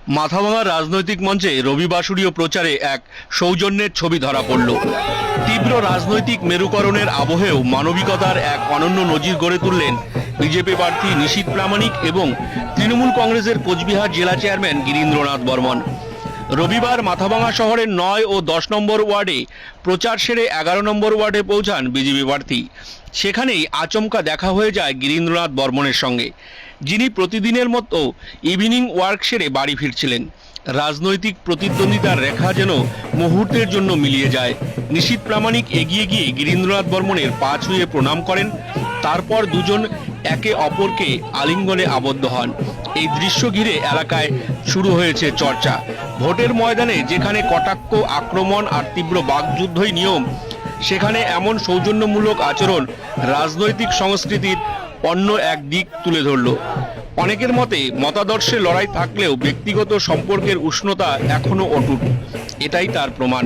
মাথাভাঙা রাজনৈতিক মঞ্চে রবিবাসরীয় প্রচারে এক সৌজন্যের ছবি ধরা পড়ল। তীব্র রাজনৈতিক মেরুকরণের আবহেও মানবিকতার এক অনন্য নজির গড়ে তুললেন বিজেপি প্রার্থী নিশীথ প্রামাণিক এবং তৃণমূল কংগ্রেসের কোচবিহার জেলা চেয়ারম্যান গিরীন্দ্রনাথ বর্মন। রবিবার মাথাভাঙা শহরের 9 ও 10 নম্বর ওয়ার্ডে প্রচার সেরে 11 নম্বর ওয়ার্ডে পৌঁছান বিজেপি প্রার্থী। সেখানেই আচমকা দেখা হয়ে যায় গিরীন্দ্রনাথ বর্মনের সঙ্গে, যিনি প্রতিদিনের মতো ইভিনিং ওয়ার্ক সেরে বাড়ি ফিরছিলেন। রাজনৈতিক প্রতিদ্বন্দ্বিতার রেখা যেন মুহূর্তের জন্য মিলিয়ে যায়। নিশীথ প্রামাণিক এগিয়ে গিয়ে গিরীন্দ্রনাথ বর্মনের পা ছুঁয়ে প্রণাম করেন। তারপর দুজন একে অপরকে আলিঙ্গনে আবদ্ধ হন। এই দৃশ্য ঘিরে এলাকায় শুরু হয়েছে চর্চা। ভোটের ময়দানে যেখানে কটাক্ষ, আক্রমণ আর তীব্র বাকযুদ্ধই নিয়ম, সেখানে এমন সৌজন্যমূলক আচরণ রাজনৈতিক সংস্কৃতির অন্য এক দিক তুলে ধরল। অনেকের মতে মতাদর্শের লড়াই থাকলেও ব্যক্তিগত সম্পর্কের উষ্ণতা এখনো অটুট। এটাই তার প্রমাণ।